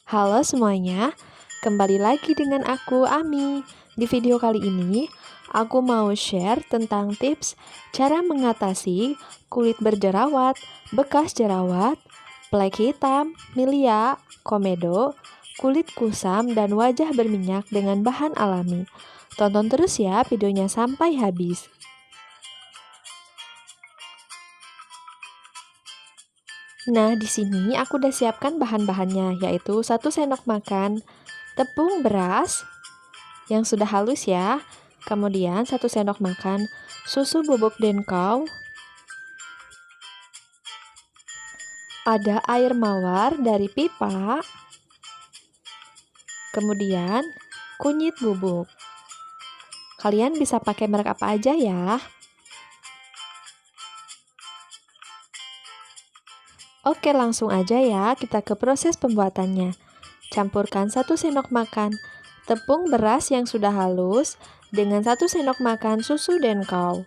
Halo semuanya, kembali lagi dengan aku Ami. Di video kali ini, aku mau share tentang tips cara mengatasi kulit berjerawat, bekas jerawat, flek hitam, milia, komedo, kulit kusam, dan wajah berminyak dengan bahan alami. Tonton terus ya videonya sampai habis. Nah, di sini aku udah siapkan bahan-bahannya, yaitu 1 sendok makan tepung beras yang sudah halus ya. Kemudian 1 sendok makan susu bubuk Denkau. Ada air mawar dari pipa. Kemudian kunyit bubuk. Kalian bisa pakai merek apa aja ya. Oke, langsung aja ya kita ke proses pembuatannya. Campurkan 1 sendok makan tepung beras yang sudah halus dengan 1 sendok makan susu Denkau.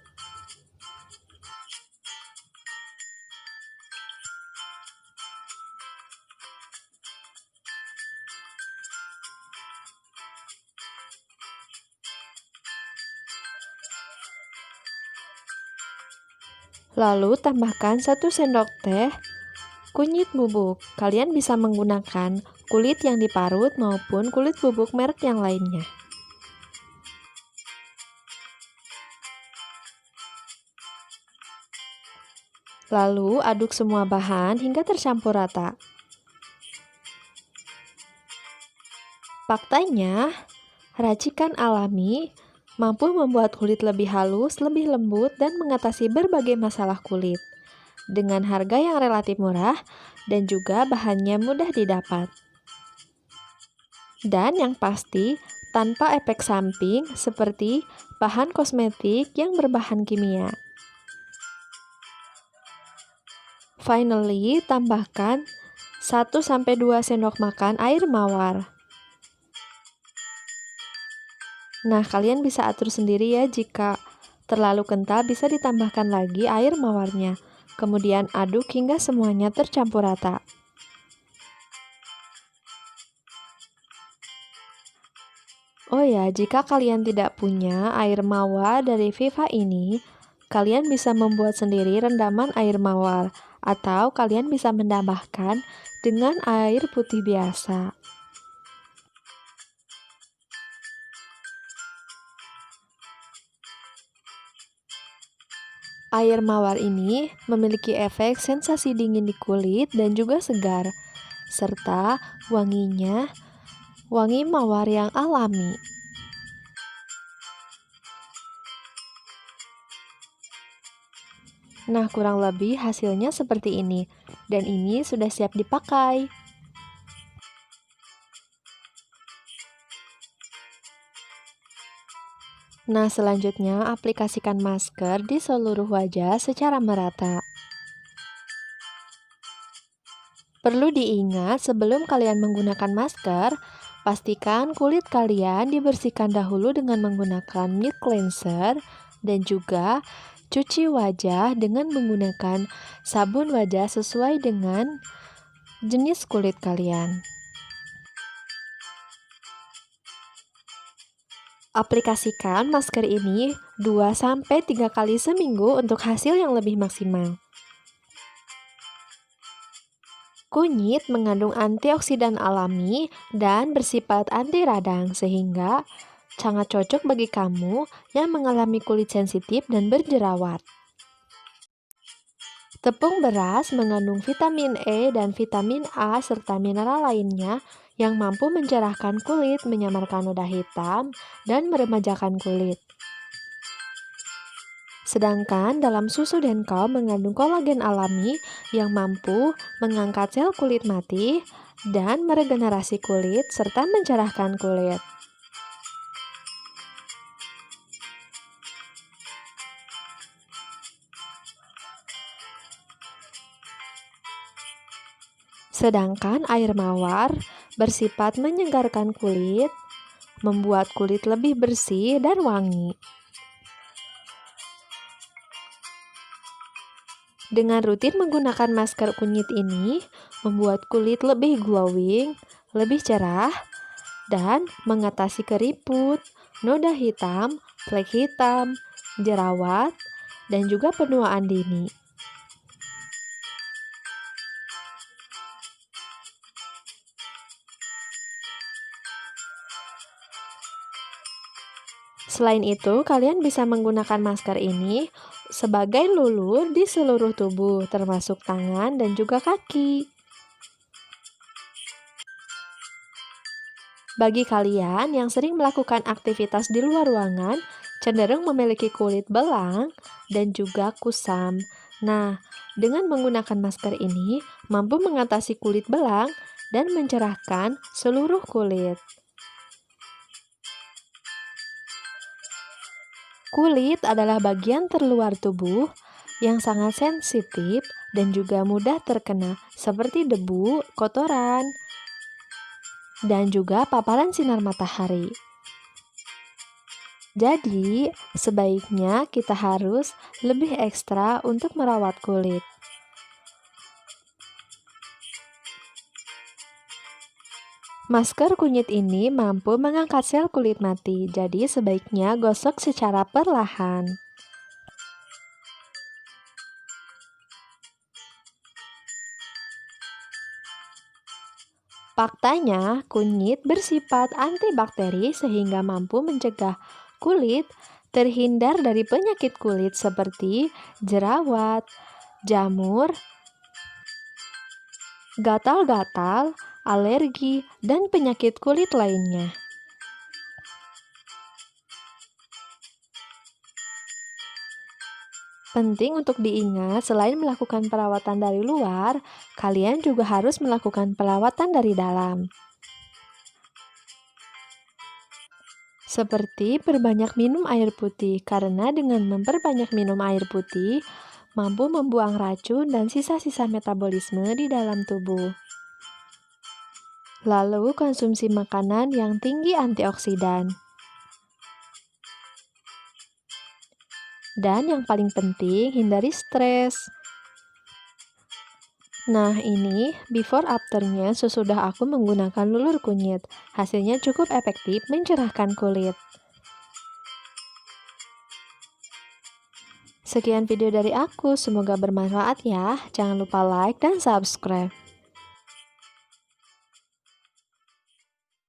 Lalu tambahkan 1 sendok teh kunyit bubuk. Kalian bisa menggunakan kulit yang diparut maupun kulit bubuk merek yang lainnya. Lalu aduk semua bahan hingga tercampur rata. Faktanya, racikan alami mampu membuat kulit lebih halus, lebih lembut, dan mengatasi berbagai masalah kulit. Dengan harga yang relatif murah dan juga bahannya mudah didapat. Dan yang pasti, tanpa efek samping seperti bahan kosmetik yang berbahan kimia. Finally, tambahkan 1-2 sendok makan air mawar. Nah, kalian bisa atur sendiri ya, jika terlalu kental bisa ditambahkan lagi air mawarnya. Kemudian aduk hingga semuanya tercampur rata. Oh ya, jika kalian tidak punya air mawar dari Viva ini, kalian bisa membuat sendiri rendaman air mawar, atau kalian bisa menambahkan dengan air putih biasa. Air mawar ini memiliki efek sensasi dingin di kulit dan juga segar, serta wanginya wangi mawar yang alami. Nah, kurang lebih hasilnya seperti ini, dan ini sudah siap dipakai. Nah, selanjutnya aplikasikan masker di seluruh wajah secara merata. Perlu diingat, sebelum kalian menggunakan masker, pastikan kulit kalian dibersihkan dahulu dengan menggunakan milk cleanser dan juga cuci wajah dengan menggunakan sabun wajah sesuai dengan jenis kulit kalian. Aplikasikan masker ini 2-3 kali seminggu untuk hasil yang lebih maksimal. Kunyit mengandung antioksidan alami dan bersifat anti radang, sehingga sangat cocok bagi kamu yang mengalami kulit sensitif dan berjerawat. Tepung beras mengandung vitamin E dan vitamin A serta mineral lainnya yang mampu mencerahkan kulit, menyamarkan noda hitam, dan meremajakan kulit. Sedangkan dalam susu Denkau mengandung kolagen alami yang mampu mengangkat sel kulit mati dan meregenerasi kulit serta mencerahkan kulit. Sedangkan air mawar bersifat menyegarkan kulit, membuat kulit lebih bersih dan wangi. Dengan rutin menggunakan masker kunyit ini, membuat kulit lebih glowing, lebih cerah dan mengatasi keriput, noda hitam, flek hitam, jerawat, dan juga penuaan dini. Selain itu, kalian bisa menggunakan masker ini sebagai lulur di seluruh tubuh, termasuk tangan dan juga kaki. Bagi kalian yang sering melakukan aktivitas di luar ruangan, cenderung memiliki kulit belang dan juga kusam. Nah, dengan menggunakan masker ini, mampu mengatasi kulit belang dan mencerahkan seluruh kulit. Kulit adalah bagian terluar tubuh yang sangat sensitif dan juga mudah terkena seperti debu, kotoran, dan juga paparan sinar matahari. Jadi, sebaiknya kita harus lebih ekstra untuk merawat kulit. Masker kunyit ini mampu mengangkat sel kulit mati, jadi sebaiknya gosok secara perlahan. Faktanya, kunyit bersifat antibakteri sehingga mampu mencegah kulit terhindar dari penyakit kulit seperti jerawat, jamur, gatal-gatal, alergi, dan penyakit kulit lainnya. Penting untuk diingat, selain melakukan perawatan dari luar, kalian juga harus melakukan perawatan dari dalam. Seperti perbanyak minum air putih, karena dengan memperbanyak minum air putih, mampu membuang racun dan sisa-sisa metabolisme di dalam tubuh. Lalu, konsumsi makanan yang tinggi antioksidan. Dan yang paling penting, hindari stres. Nah, ini before afternya sesudah aku menggunakan lulur kunyit. Hasilnya cukup efektif mencerahkan kulit. Sekian video dari aku, semoga bermanfaat ya. Jangan lupa like dan subscribe.